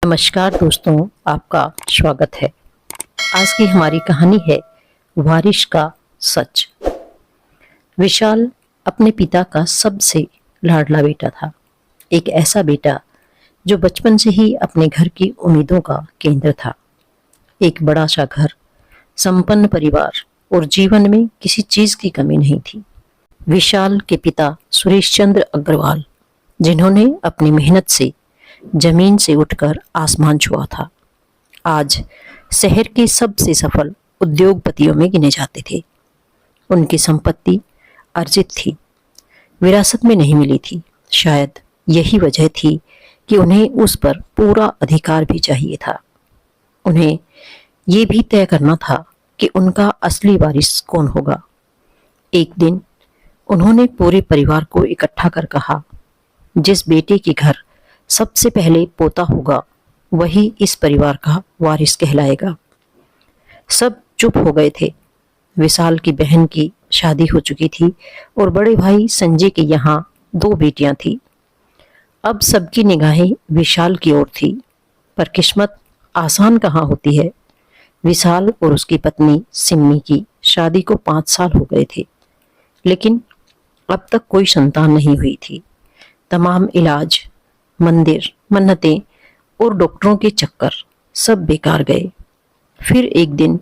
नमस्कार दोस्तों, आपका स्वागत है। आज की हमारी कहानी है वारिश का सच। विशाल अपने पिता का सबसे लाडला बेटा था। एक ऐसा बेटा जो बचपन से ही अपने घर की उम्मीदों का केंद्र था। एक बड़ा सा घर, संपन्न परिवार और जीवन में किसी चीज की कमी नहीं थी। विशाल के पिता सुरेश चंद्र अग्रवाल, जिन्होंने अपनी मेहनत से जमीन से उठकर आसमान छुआ था, आज शहर के सबसे सफल उद्योगपतियों में गिने जाते थे। उनकी संपत्ति अर्जित थी, विरासत में नहीं मिली थी। शायद यही वजह थी कि उन्हें उस पर पूरा अधिकार भी चाहिए था। उन्हें ये भी तय करना था कि उनका असली वारिस कौन होगा। एक दिन उन्होंने पूरे परिवार को इकट्ठा कर कहा, जिस बेटे के घर सबसे पहले पोता होगा वही इस परिवार का वारिस कहलाएगा। सब चुप हो गए थे। विशाल की बहन की शादी हो चुकी थी और बड़े भाई संजय के यहाँ 2 बेटियां थी। अब सबकी निगाहें विशाल की ओर थी, पर किस्मत आसान कहाँ होती है। विशाल और उसकी पत्नी सिम्मी की शादी को 5 साल हो गए थे, लेकिन अब तक कोई संतान नहीं हुई थी। तमाम इलाज, मंदिर, मन्नतें और डॉक्टरों के चक्कर सब बेकार गए। फिर एक दिन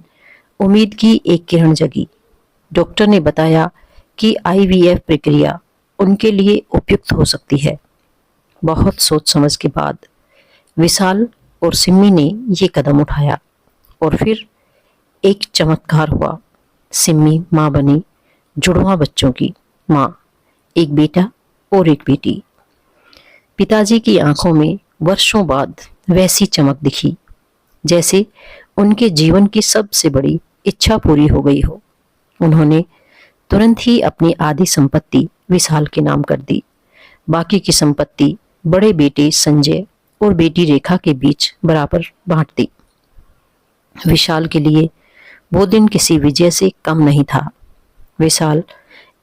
उम्मीद की एक किरण जगी। डॉक्टर ने बताया कि आईवीएफ प्रक्रिया उनके लिए उपयुक्त हो सकती है। बहुत सोच समझ के बाद विशाल और सिम्मी ने ये कदम उठाया और फिर एक चमत्कार हुआ। सिम्मी माँ बनी, जुड़वा बच्चों की माँ, एक बेटा और एक बेटी। पिताजी की आंखों में वर्षों बाद वैसी चमक दिखी जैसे उनके जीवन की सबसे बड़ी इच्छा पूरी हो गई हो। उन्होंने तुरंत ही अपनी आधी संपत्ति विशाल के नाम कर दी। बाकी की संपत्ति बड़े बेटे संजय और बेटी रेखा के बीच बराबर बांट दी। विशाल के लिए वो दिन किसी विजय से कम नहीं था। विशाल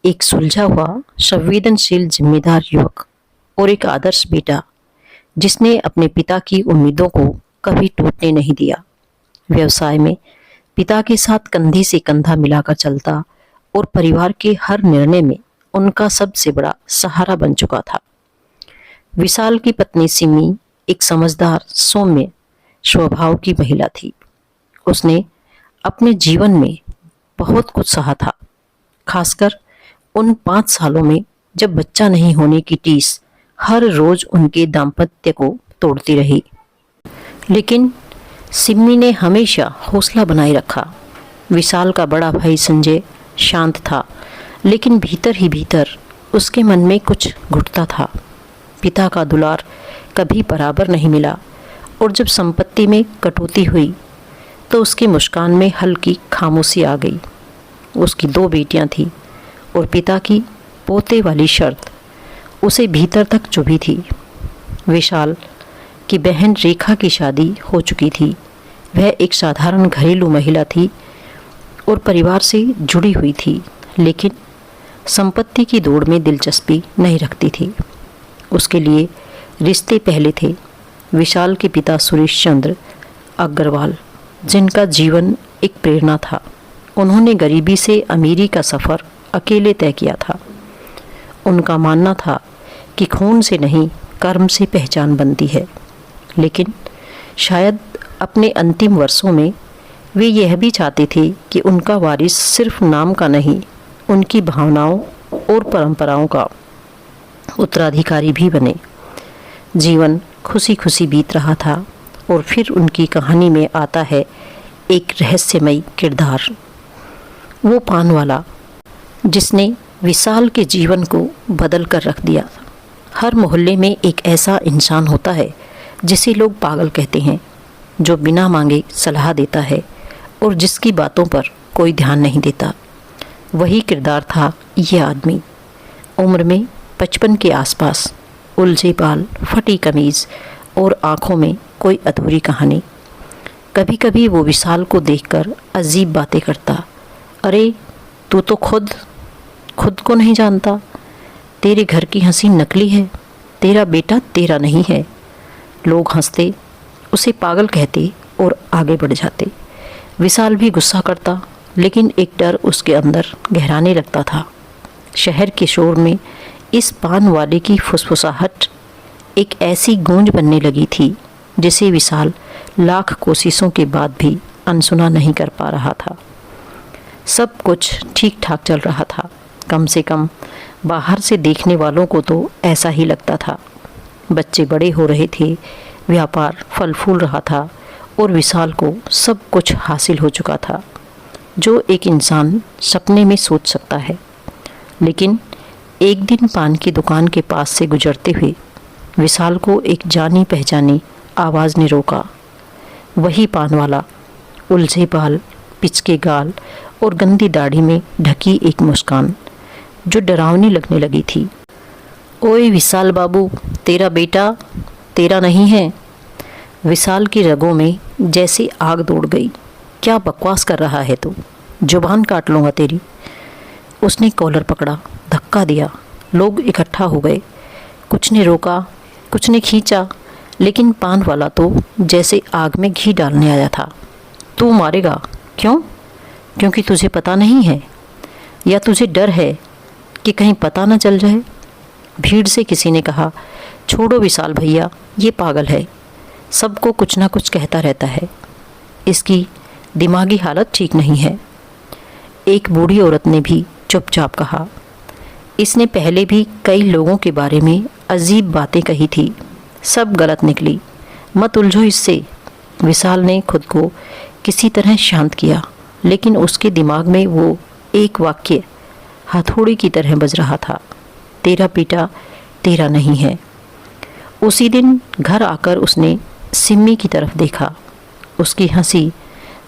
एक सुलझा हुआ, संवेदनशील, जिम्मेदार युवक और एक आदर्श बेटा, जिसने अपने पिता की उम्मीदों को कभी टूटने नहीं दिया। व्यवसाय में पिता के साथ कंधे से कंधा मिलाकर चलता और परिवार के हर निर्णय में उनका सबसे बड़ा सहारा बन चुका था। विशाल की पत्नी सिमी एक समझदार, सौम्य स्वभाव की महिला थी। उसने अपने जीवन में बहुत कुछ सहा था, खासकर उन 5 सालों में जब बच्चा नहीं होने की टीस हर रोज उनके दाम्पत्य को तोड़ती रही। लेकिन सिम्मी ने हमेशा हौसला बनाए रखा। विशाल का बड़ा भाई संजय शांत था, लेकिन भीतर ही भीतर उसके मन में कुछ घुटता था। पिता का दुलार कभी बराबर नहीं मिला और जब संपत्ति में कटौती हुई तो उसकी मुस्कान में हल्की खामोशी आ गई। उसकी 2 बेटियां थी और पिता की पोते वाली शर्त उसे भीतर तक चुभी थी। विशाल की बहन रेखा की शादी हो चुकी थी। वह एक साधारण घरेलू महिला थी और परिवार से जुड़ी हुई थी, लेकिन संपत्ति की दौड़ में दिलचस्पी नहीं रखती थी। उसके लिए रिश्ते पहले थे। विशाल के पिता सुरेश चंद्र अग्रवाल, जिनका जीवन एक प्रेरणा था, उन्होंने गरीबी से अमीरी का सफ़र अकेले तय किया था। उनका मानना था कि खून से नहीं, कर्म से पहचान बनती है। लेकिन शायद अपने अंतिम वर्षों में वे यह भी चाहते थे कि उनका वारिस सिर्फ नाम का नहीं, उनकी भावनाओं और परंपराओं का उत्तराधिकारी भी बने। जीवन खुशी खुशी बीत रहा था और फिर उनकी कहानी में आता है एक रहस्यमयी किरदार। वो पान वाला, जिसने विशाल के जीवन को बदल कर रख दिया। हर मोहल्ले में एक ऐसा इंसान होता है जिसे लोग पागल कहते हैं, जो बिना मांगे सलाह देता है और जिसकी बातों पर कोई ध्यान नहीं देता। वही किरदार था ये आदमी। उम्र में 55 के आसपास, उलझे बाल, फटी कमीज़ और आँखों में कोई अधूरी कहानी। कभी कभी वो विशाल को देखकर अजीब बातें करता। अरे तू तो खुद को नहीं जानता, तेरे घर की हंसी नकली है, तेरा बेटा तेरा नहीं है। लोग हंसते उसे पागल कहते और आगे बढ़ जाते। विशाल भी गुस्सा करता, लेकिन एक डर उसके अंदर गहराने लगता था। शहर के शोर में इस पान वाले की फुसफुसाहट एक ऐसी गूंज बनने लगी थी जिसे विशाल लाख कोशिशों के बाद भी अनसुना नहीं कर पा रहा था। सब कुछ ठीक ठाक चल रहा था, कम से कम बाहर से देखने वालों को तो ऐसा ही लगता था। बच्चे बड़े हो रहे थे, व्यापार फल फूल रहा था और विशाल को सब कुछ हासिल हो चुका था जो एक इंसान सपने में सोच सकता है। लेकिन एक दिन पान की दुकान के पास से गुजरते हुए विशाल को एक जानी पहचानी आवाज़ ने रोका। वही पान वाला, उलझे बाल, पिचके गाल और गंदी दाढ़ी में ढकी एक मुस्कान जो डरावनी लगने लगी थी। ओए विशाल बाबू, तेरा बेटा तेरा नहीं है। विशाल की रगों में जैसी आग दौड़ गई। क्या बकवास कर रहा है तू? जुबान काट लूँगा तेरी। उसने कॉलर पकड़ा, धक्का दिया। लोग इकट्ठा हो गए। कुछ ने रोका, कुछ ने खींचा, लेकिन पान वाला तो जैसे आग में घी डालने आया था। तू मारेगा? क्यों? क्योंकि तुझे पता नहीं है, या तुझे डर है कि कहीं पता न चल जाए? भीड़ से किसी ने कहा, छोड़ो विशाल भैया, ये पागल है, सबको कुछ ना कुछ कहता रहता है, इसकी दिमागी हालत ठीक नहीं है। एक बूढ़ी औरत ने भी चुपचाप कहा, इसने पहले भी कई लोगों के बारे में अजीब बातें कही थी, सब गलत निकली, मत उलझो इससे। विशाल ने खुद को किसी तरह शांत किया, लेकिन उसके दिमाग में वो एक वाक्य हथौड़ी की तरह बज रहा था, तेरा बेटा तेरा नहीं है। उसी दिन घर आकर उसने सिम्मी की तरफ देखा। उसकी हंसी,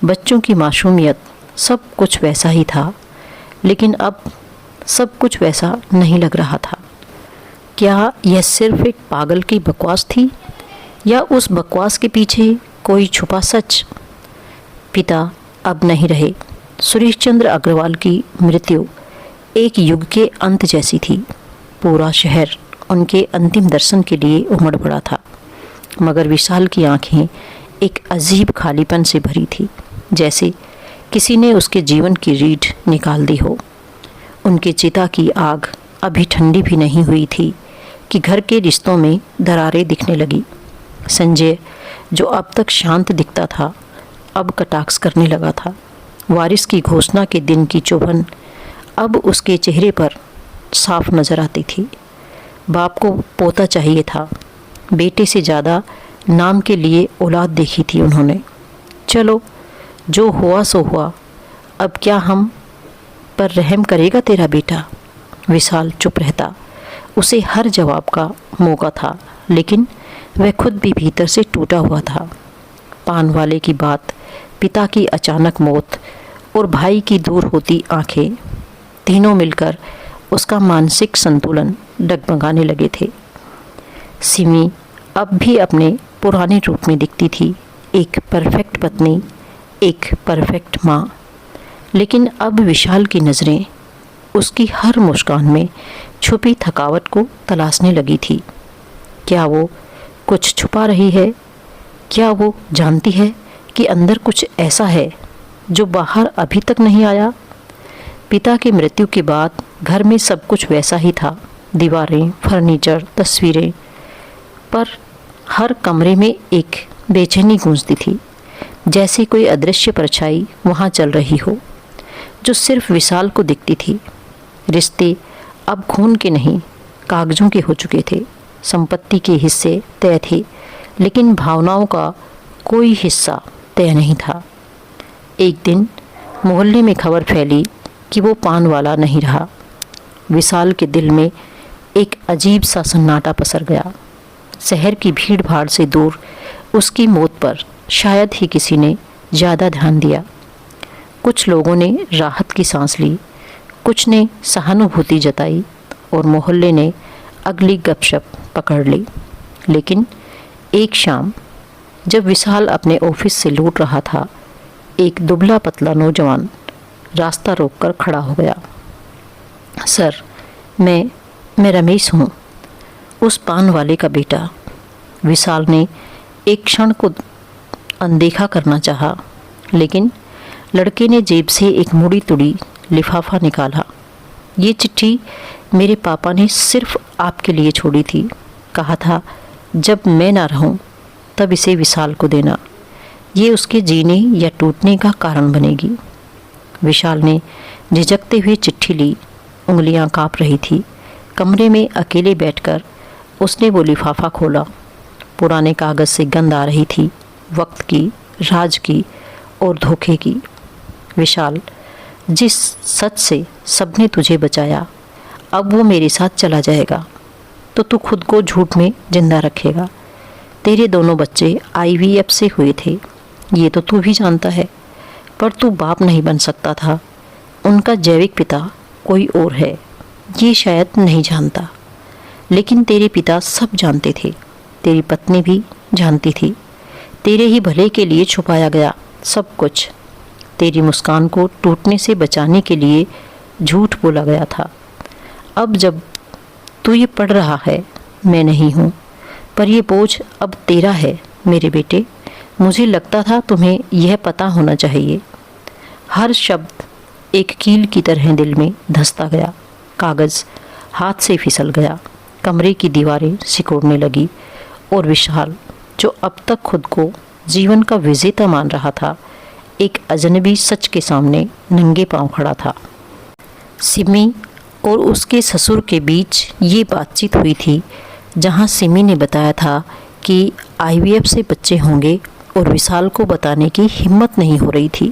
बच्चों की मासूमियत, सब कुछ वैसा ही था, लेकिन अब सब कुछ वैसा नहीं लग रहा था। क्या यह सिर्फ एक पागल की बकवास थी, या उस बकवास के पीछे कोई छुपा सच? पिता अब नहीं रहे। सुरेश चंद्र अग्रवाल की मृत्यु एक युग के अंत जैसी थी। पूरा शहर उनके अंतिम दर्शन के लिए उमड़ पड़ा था, मगर विशाल की आंखें एक अजीब खालीपन से भरी थी, जैसे किसी ने उसके जीवन की रीढ़ निकाल दी हो। उनके चिता की आग अभी ठंडी भी नहीं हुई थी कि घर के रिश्तों में दरारें दिखने लगी। संजय, जो अब तक शांत दिखता था, अब कटाक्ष करने लगा था। वारिस की घोषणा के दिन की चुभन अब उसके चेहरे पर साफ नजर आती थी। बाप को पोता चाहिए था, बेटे से ज़्यादा नाम के लिए औलाद देखी थी उन्होंने। चलो, जो हुआ सो हुआ, अब क्या हम पर रहम करेगा तेरा बेटा? विशाल चुप रहता। उसे हर जवाब का मौका था, लेकिन वह खुद भी भीतर से टूटा हुआ था। पान वाले की बात, पिता की अचानक मौत और भाई की दूर होती आंखें, तीनों मिलकर उसका मानसिक संतुलन डगमगाने लगे थे। सिमी अब भी अपने पुराने रूप में दिखती थी, एक परफेक्ट पत्नी, एक परफेक्ट माँ। लेकिन अब विशाल की नज़रें उसकी हर मुस्कान में छुपी थकावट को तलाशने लगी थी। क्या वो कुछ छुपा रही है? क्या वो जानती है कि अंदर कुछ ऐसा है जो बाहर अभी तक नहीं आया? पिता की मृत्यु के बाद घर में सब कुछ वैसा ही था, दीवारें, फर्नीचर, तस्वीरें, पर हर कमरे में एक बेचैनी गूंजती थी, जैसे कोई अदृश्य परछाई वहाँ चल रही हो, जो सिर्फ विशाल को दिखती थी। रिश्ते अब खून के नहीं, कागजों के हो चुके थे। संपत्ति के हिस्से तय थे, लेकिन भावनाओं का कोई हिस्सा तय नहीं था। एक दिन मोहल्ले में खबर फैली कि वो पान वाला नहीं रहा। विशाल के दिल में एक अजीब सा सन्नाटा पसर गया। शहर की भीड़ भाड़ से दूर उसकी मौत पर शायद ही किसी ने ज़्यादा ध्यान दिया। कुछ लोगों ने राहत की सांस ली, कुछ ने सहानुभूति जताई और मोहल्ले ने अगली गपशप पकड़ ली। लेकिन एक शाम जब विशाल अपने ऑफिस से लौट रहा था, एक दुबला पतला नौजवान रास्ता रोककर खड़ा हो गया। सर, मैं रमेश हूँ, उस पान वाले का बेटा। विशाल ने एक क्षण को अनदेखा करना चाहा, लेकिन लड़के ने जेब से एक मुड़ी तुड़ी लिफाफा निकाला। ये चिट्ठी मेरे पापा ने सिर्फ आपके लिए छोड़ी थी। कहा था जब मैं ना रहूं तब इसे विशाल को देना, ये उसके जीने या टूटने का कारण बनेगी। विशाल ने झिझकते हुए चिट्ठी ली, उंगलियां कांप रही थी। कमरे में अकेले बैठकर उसने वो लिफाफा खोला। पुराने कागज़ से गंध आ रही थी, वक्त की, राज की और धोखे की। विशाल, जिस सच से सबने तुझे बचाया, अब वो मेरे साथ चला जाएगा तो तू खुद को झूठ में जिंदा रखेगा। तेरे दोनों बच्चे आईवीएफ से हुए थे, ये तो तू भी जानता है, पर तू बाप नहीं बन सकता था। उनका जैविक पिता कोई और है, ये शायद नहीं जानता, लेकिन तेरे पिता सब जानते थे। तेरी पत्नी भी जानती थी। तेरे ही भले के लिए छुपाया गया सब कुछ। तेरी मुस्कान को टूटने से बचाने के लिए झूठ बोला गया था। अब जब तू ये पढ़ रहा है, मैं नहीं हूँ, पर ये बोझ अब तेरा है मेरे बेटे। मुझे लगता था तुम्हें यह पता होना चाहिए। हर शब्द एक कील की तरह दिल में धंसता गया। कागज़ हाथ से फिसल गया, कमरे की दीवारें सिकुड़ने लगी और विशाल, जो अब तक खुद को जीवन का विजेता मान रहा था, एक अजनबी सच के सामने नंगे पांव खड़ा था। सिमी और उसके ससुर के बीच ये बातचीत हुई थी, जहां सिमी ने बताया था कि आईवीएफ से बच्चे होंगे और विशाल को बताने की हिम्मत नहीं हो रही थी।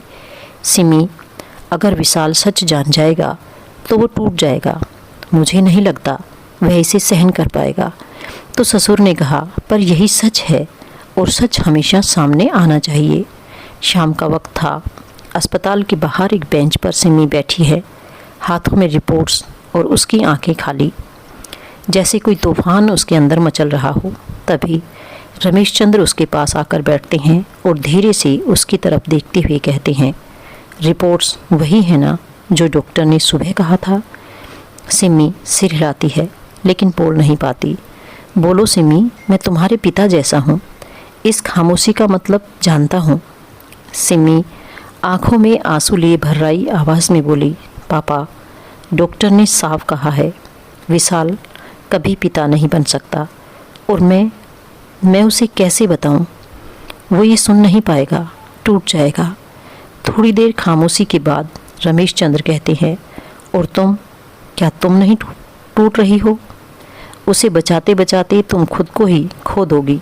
सिमी, अगर विशाल सच जान जाएगा तो वो टूट जाएगा। मुझे नहीं लगता वह इसे सहन कर पाएगा। तो ससुर ने कहा, पर यही सच है और सच हमेशा सामने आना चाहिए। शाम का वक्त था। अस्पताल के बाहर एक बेंच पर सिमी बैठी है, हाथों में रिपोर्ट्स और उसकी आंखें खाली, जैसे कोई तूफान उसके अंदर मचल रहा हो। तभी रमेश चंद्र उसके पास आकर बैठते हैं और धीरे से उसकी तरफ देखते हुए कहते हैं, रिपोर्ट्स वही है ना जो डॉक्टर ने सुबह कहा था? सिमी सिर हिलाती है लेकिन बोल नहीं पाती। बोलो सिमी, मैं तुम्हारे पिता जैसा हूँ। इस खामोशी का मतलब जानता हूँ। सिमी आंखों में आंसू लिए भर्राई आवाज़ में बोली, पापा, डॉक्टर ने साफ कहा है, विशाल कभी पिता नहीं बन सकता। और मैं उसे कैसे बताऊं? वो ये सुन नहीं पाएगा, टूट जाएगा। थोड़ी देर खामोशी के बाद रमेश चंद्र कहते हैं, और तुम, क्या तुम नहीं टूट रही हो? उसे बचाते बचाते तुम खुद को ही खो दोगी।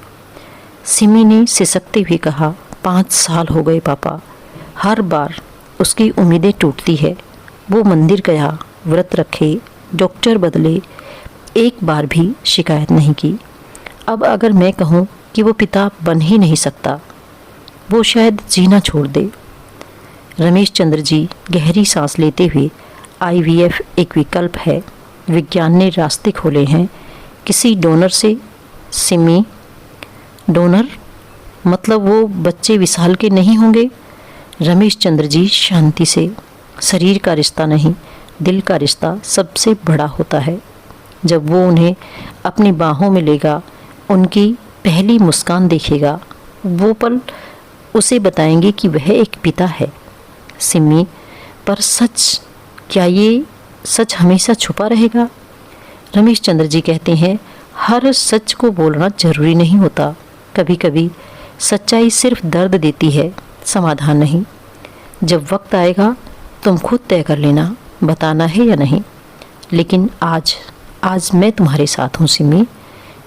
सिमी ने सिसकते हुए कहा, 5 साल हो गए पापा। हर बार उसकी उम्मीदें टूटती है। वो मंदिर गया, व्रत रखे, डॉक्टर बदले, एक बार भी शिकायत नहीं की। अब अगर मैं कहूँ कि वो पिता बन ही नहीं सकता, वो शायद जीना छोड़ दे। रमेश चंद्र जी गहरी सांस लेते हुए, आईवीएफ एक विकल्प है। विज्ञान ने रास्ते खोले हैं किसी डोनर से। सिमी, डोनर मतलब वो बच्चे विशाल के नहीं होंगे? रमेश चंद्र जी शांति से, शरीर का रिश्ता नहीं, दिल का रिश्ता सबसे बड़ा होता है। जब वो उन्हें अपनी बाहों में लेगा, उनकी पहली मुस्कान देखेगा, वो पल उसे बताएंगे कि वह एक पिता है। सिमी, पर सच, क्या ये सच हमेशा छुपा रहेगा? रमेश चंद्र जी कहते हैं, हर सच को बोलना जरूरी नहीं होता। कभी कभी सच्चाई सिर्फ दर्द देती है, समाधान नहीं। जब वक्त आएगा तुम खुद तय कर लेना बताना है या नहीं। लेकिन आज मैं तुम्हारे साथ हूँ। सिमी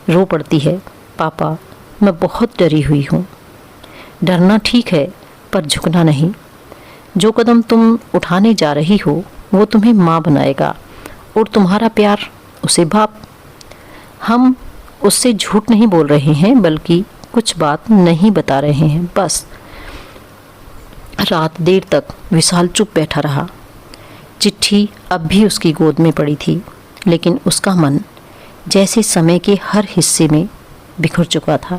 रो पड़ती है, पापा, मैं बहुत डरी हुई हूँ। डरना ठीक है, पर झुकना नहीं। जो कदम तुम उठाने जा रही हो वो तुम्हें माँ बनाएगा और तुम्हारा प्यार उसे बाप। हम उससे झूठ नहीं बोल रहे हैं, बल्कि कुछ बात नहीं बता रहे हैं बस। रात देर तक विशाल चुप बैठा रहा। चिट्ठी अब भी उसकी गोद में पड़ी थी, लेकिन उसका मन जैसे समय के हर हिस्से में बिखर चुका था।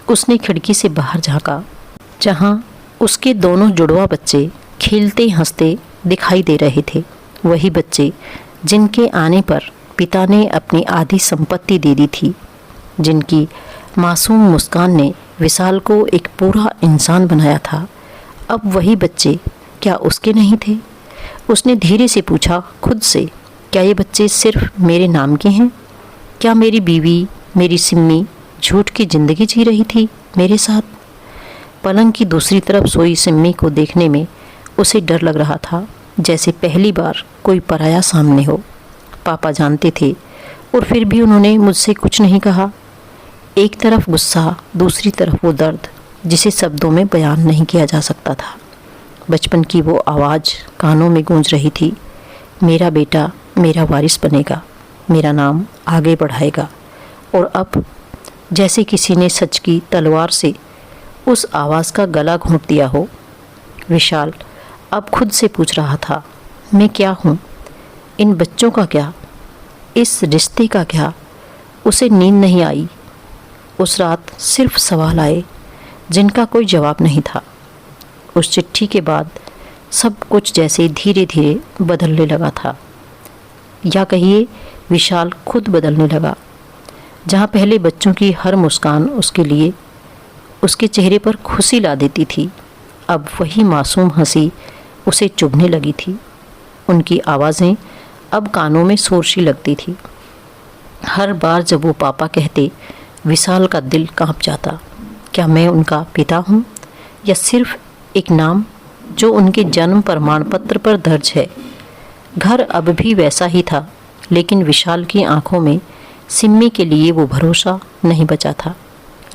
उसने खिड़की से बाहर झांका, जहाँ उसके दोनों जुड़वा बच्चे खेलते हंसते दिखाई दे रहे थे। वही बच्चे जिनके आने पर पिता ने अपनी आधी संपत्ति दे दी थी, जिनकी मासूम मुस्कान ने विशाल को एक पूरा इंसान बनाया था। अब वही बच्चे क्या उसके नहीं थे? उसने धीरे से पूछा खुद से, क्या ये बच्चे सिर्फ मेरे नाम के हैं? क्या मेरी बीवी, मेरी सिम्मी झूठ की ज़िंदगी जी रही थी मेरे साथ? पलंग की दूसरी तरफ सोई सिम्मी को देखने में उसे डर लग रहा था, जैसे पहली बार कोई पराया सामने हो। पापा जानते थे और फिर भी उन्होंने मुझसे कुछ नहीं कहा। एक तरफ गुस्सा, दूसरी तरफ वो दर्द जिसे शब्दों में बयान नहीं किया जा सकता था। बचपन की वो आवाज़ कानों में गूंज रही थी, मेरा बेटा मेरा वारिस बनेगा, मेरा नाम आगे बढ़ाएगा। और अब जैसे किसी ने सच की तलवार से उस आवाज़ का गला घोंट दिया हो। विशाल अब खुद से पूछ रहा था, मैं क्या हूँ? इन बच्चों का क्या? इस रिश्ते का क्या? उसे नींद नहीं आई। उस रात सिर्फ सवाल आए जिनका कोई जवाब नहीं था। उस चिट्ठी के बाद सब कुछ जैसे धीरे धीरे बदलने लगा था, या कहिए विशाल खुद बदलने लगा। जहाँ पहले बच्चों की हर मुस्कान उसके लिए, उसके चेहरे पर खुशी ला देती थी, अब वही मासूम हंसी उसे चुभने लगी थी। उनकी आवाज़ें अब कानों में शोरशी लगती थी। हर बार जब वो पापा कहते, विशाल का दिल कांप जाता। क्या मैं उनका पिता हूँ या सिर्फ एक नाम जो उनके जन्म प्रमाण पत्र पर दर्ज है? घर अब भी वैसा ही था, लेकिन विशाल की आंखों में सिम्मी के लिए वो भरोसा नहीं बचा था।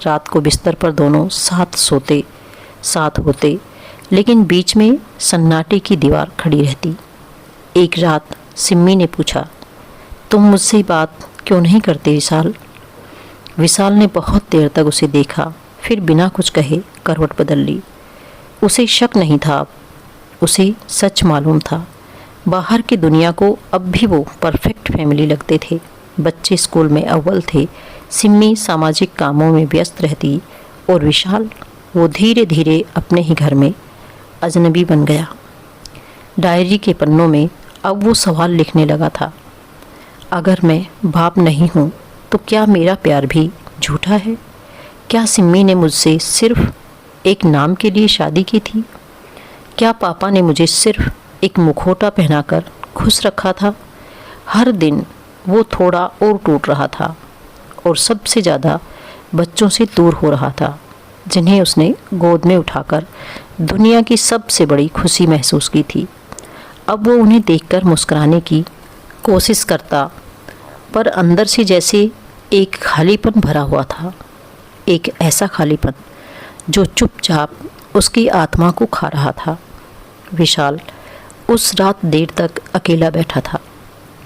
रात को बिस्तर पर दोनों साथ सोते, साथ होते, लेकिन बीच में सन्नाटे की दीवार खड़ी रहती। एक रात सिम्मी ने पूछा, तुम मुझसे बात क्यों नहीं करते विशाल? विशाल ने बहुत देर तक उसे देखा, फिर बिना कुछ कहे करवट बदल ली। उसे शक नहीं था, अब उसे सच मालूम था। बाहर की दुनिया को अब भी वो परफेक्ट फैमिली लगते थे। बच्चे स्कूल में अव्वल थे, सिम्मी सामाजिक कामों में व्यस्त रहती और विशाल वो धीरे धीरे अपने ही घर में अजनबी बन गया। डायरी के पन्नों में अब वो सवाल लिखने लगा था, अगर मैं बाप नहीं हूँ तो क्या मेरा प्यार भी झूठा है? क्या सिम्मी ने मुझसे सिर्फ एक नाम के लिए शादी की थी? क्या पापा ने मुझे सिर्फ एक मुखौटा पहनाकर खुश रखा था? हर दिन वो थोड़ा और टूट रहा था और सबसे ज़्यादा बच्चों से दूर हो रहा था, जिन्हें उसने गोद में उठाकर दुनिया की सबसे बड़ी खुशी महसूस की थी। अब वो उन्हें देखकर मुस्कुराने की कोशिश करता, पर अंदर से जैसे एक खालीपन भरा हुआ था। एक ऐसा खालीपन जो चुपचाप उसकी आत्मा को खा रहा था। विशाल उस रात देर तक अकेला बैठा था।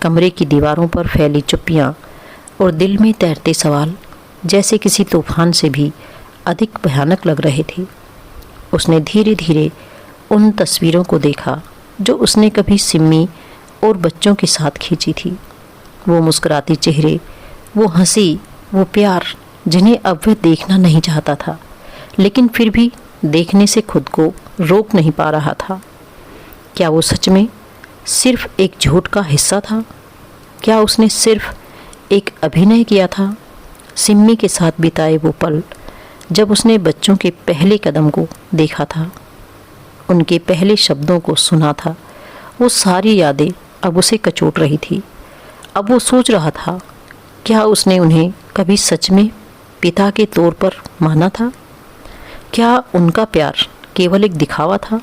कमरे की दीवारों पर फैली चुप्पियाँ और दिल में तैरते सवाल जैसे किसी तूफान से भी अधिक भयानक लग रहे थे। उसने धीरे धीरे उन तस्वीरों को देखा जो उसने कभी सिम्मी और बच्चों के साथ खींची थी। वो मुस्कुराते चेहरे, वो हंसी, वो प्यार, जिन्हें अब वह देखना नहीं चाहता था, लेकिन फिर भी देखने से खुद को रोक नहीं पा रहा था। क्या वो सच में सिर्फ एक झूठ का हिस्सा था? क्या उसने सिर्फ एक अभिनय किया था? सिम्मी के साथ बिताए वो पल, जब उसने बच्चों के पहले कदम को देखा था, उनके पहले शब्दों को सुना था, वो सारी यादें अब उसे कचोट रही थी। अब वो सोच रहा था, क्या उसने उन्हें कभी सच में पिता के तौर पर माना था? क्या उनका प्यार केवल एक दिखावा था?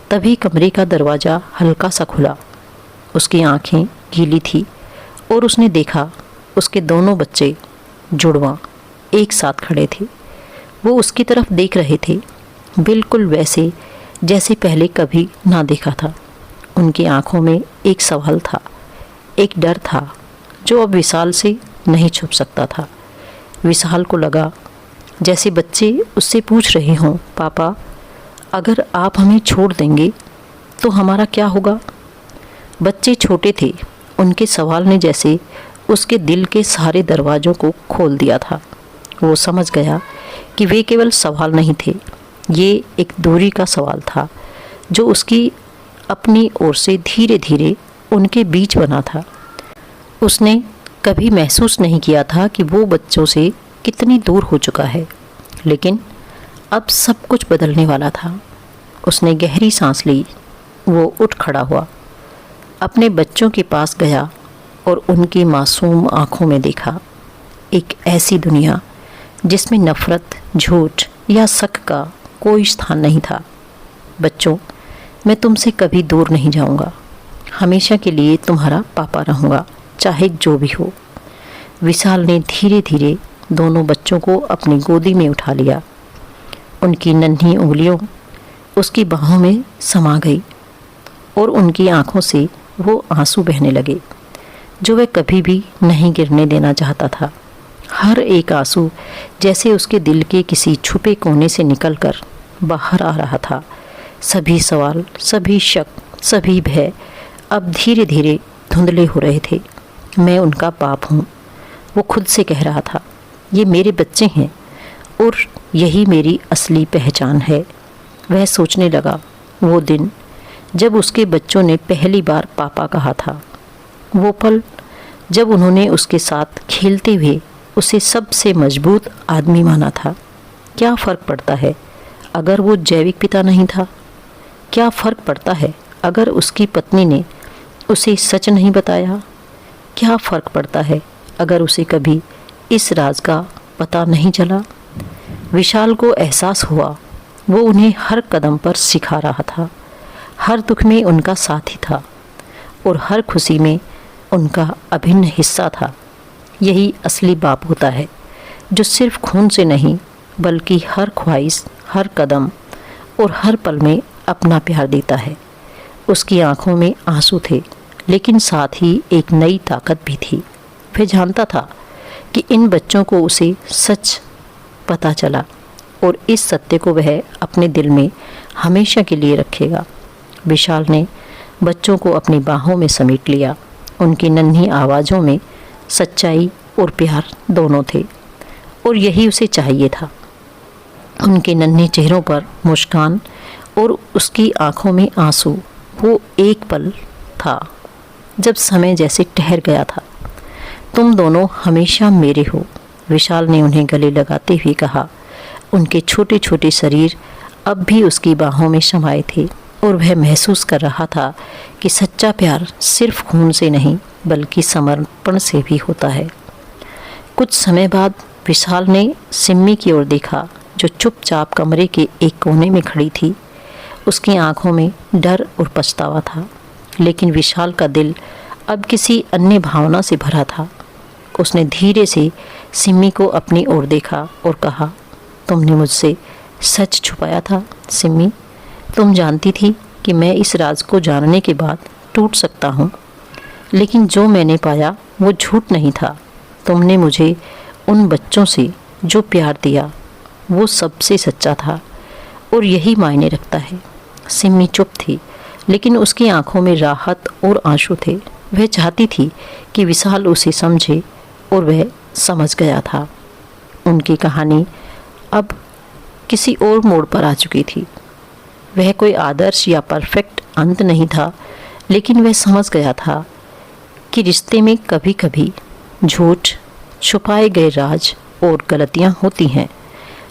तभी कमरे का दरवाज़ा हल्का सा खुला। उसकी आंखें गीली थी और उसने देखा उसके दोनों बच्चे जुड़वां एक साथ खड़े थे। वो उसकी तरफ देख रहे थे, बिल्कुल वैसे जैसे पहले कभी ना देखा था। उनकी आंखों में एक सवाल था, एक डर था जो अब विशाल से नहीं छुप सकता था। विशाल को लगा जैसे बच्चे उससे पूछ रहे हों, पापा अगर आप हमें छोड़ देंगे तो हमारा क्या होगा? बच्चे छोटे थे, उनके सवाल ने जैसे उसके दिल के सारे दरवाज़ों को खोल दिया था। वो समझ गया कि वे केवल सवाल नहीं थे, ये एक दूरी का सवाल था जो उसकी अपनी ओर से धीरे धीरे उनके बीच बना था। उसने कभी महसूस नहीं किया था कि वो बच्चों से कितनी दूर हो चुका है, लेकिन अब सब कुछ बदलने वाला था। उसने गहरी सांस ली। वो उठ खड़ा हुआ, अपने बच्चों के पास गया और उनकी मासूम आंखों में देखा। एक ऐसी दुनिया जिसमें नफ़रत, झूठ या शक का कोई स्थान नहीं था। बच्चों, मैं तुमसे कभी दूर नहीं जाऊंगा। हमेशा के लिए तुम्हारा पापा रहूंगा, चाहे जो भी हो। विशाल ने धीरे धीरे दोनों बच्चों को अपनी गोदी में उठा लिया। उनकी नन्ही उंगलियों उसकी बाहों में समा गई और उनकी आंखों से वो आंसू बहने लगे जो वह कभी भी नहीं गिरने देना चाहता था। हर एक आंसू जैसे उसके दिल के किसी छुपे कोने से निकलकर बाहर आ रहा था। सभी सवाल, सभी शक, सभी भय अब धीरे धीरे धुंधले हो रहे थे। मैं उनका बाप हूँ, वो खुद से कह रहा था। ये मेरे बच्चे हैं और यही मेरी असली पहचान है। वह सोचने लगा, वो दिन जब उसके बच्चों ने पहली बार पापा कहा था, वो पल जब उन्होंने उसके साथ खेलते हुए उसे सबसे मजबूत आदमी माना था। क्या फ़र्क पड़ता है अगर वो जैविक पिता नहीं था? क्या फ़र्क पड़ता है अगर उसकी पत्नी ने उसे सच नहीं बताया? क्या फ़र्क पड़ता है अगर उसे कभी इस राज का पता नहीं चला? विशाल को एहसास हुआ वो उन्हें हर कदम पर सिखा रहा था। हर दुख में उनका साथी था और हर खुशी में उनका अभिन्न हिस्सा था। यही असली बाप होता है, जो सिर्फ खून से नहीं बल्कि हर ख्वाहिश, हर कदम और हर पल में अपना प्यार देता है। उसकी आंखों में आंसू थे, लेकिन साथ ही एक नई ताकत भी थी। वह जानता था कि इन बच्चों को उसे सच पता चला और इस सत्य को वह अपने दिल में हमेशा के लिए रखेगा। विशाल ने बच्चों को अपनी बाहों में समेट लिया। उनकी नन्ही आवाज़ों में सच्चाई और प्यार दोनों थे और यही उसे चाहिए था। उनके नन्हे चेहरों पर मुस्कान और उसकी आंखों में आंसू। वो एक पल था जब समय जैसे ठहर गया था। तुम दोनों हमेशा मेरे हो, विशाल ने उन्हें गले लगाते हुए कहा। उनके छोटे छोटे शरीर अब भी उसकी बाहों में समाये थे और वह महसूस कर रहा था कि सच्चा प्यार सिर्फ खून से नहीं बल्कि समर्पण से भी होता है। कुछ समय बाद विशाल ने सिम्मी की ओर देखा, जो चुपचाप कमरे के एक कोने में खड़ी थी। उसकी आंखों में डर और पछतावा था, लेकिन विशाल का दिल अब किसी अन्य भावना से भरा था। उसने धीरे से सिम्मी को अपनी ओर देखा और कहा, तुमने मुझसे सच छुपाया था सिम्मी। तुम जानती थी कि मैं इस राज को जानने के बाद टूट सकता हूँ, लेकिन जो मैंने पाया वो झूठ नहीं था। तुमने मुझे उन बच्चों से जो प्यार दिया वो सबसे सच्चा था और यही मायने रखता है। सिम्मी चुप थी, लेकिन उसकी आंखों में राहत और आंसू थे। वह चाहती थी कि विशाल उसे समझे और वह समझ गया था। उनकी कहानी अब किसी और मोड़ पर आ चुकी थी। वह कोई आदर्श या परफेक्ट अंत नहीं था, लेकिन वह समझ गया था कि रिश्ते में कभी कभी झूठ, छुपाए गए राज और गलतियां होती हैं,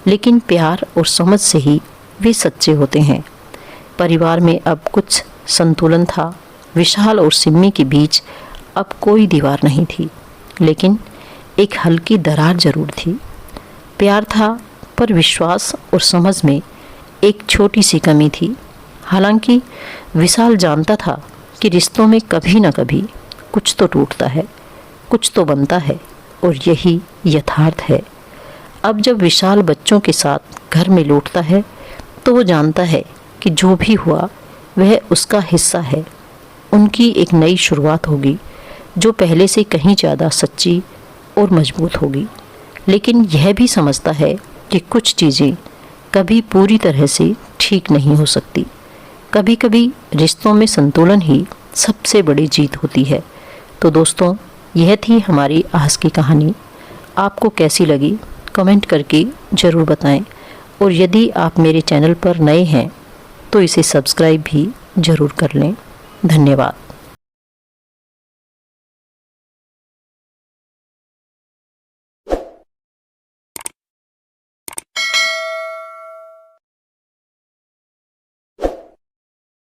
लेकिन प्यार और समझ से ही वे सच्चे होते हैं। परिवार में अब कुछ संतुलन था। विशाल और सिम्मी के बीच अब कोई दीवार नहीं थी, लेकिन एक हल्की दरार जरूर थी। प्यार था, पर विश्वास और समझ में एक छोटी सी कमी थी। हालांकि विशाल जानता था कि रिश्तों में कभी न कभी कुछ तो टूटता है, कुछ तो बनता है, और यही यथार्थ है। अब जब विशाल बच्चों के साथ घर में लौटता है तो वो जानता है कि जो भी हुआ वह उसका हिस्सा है। उनकी एक नई शुरुआत होगी जो पहले से कहीं ज़्यादा सच्ची और मजबूत होगी। लेकिन यह भी समझता है कि कुछ चीज़ें कभी पूरी तरह से ठीक नहीं हो सकती। कभी कभी रिश्तों में संतुलन ही सबसे बड़ी जीत होती है। तो दोस्तों, यह थी हमारी आज की कहानी। आपको कैसी लगी कमेंट करके ज़रूर बताएं, और यदि आप मेरे चैनल पर नए हैं तो इसे सब्सक्राइब भी ज़रूर कर लें। धन्यवाद।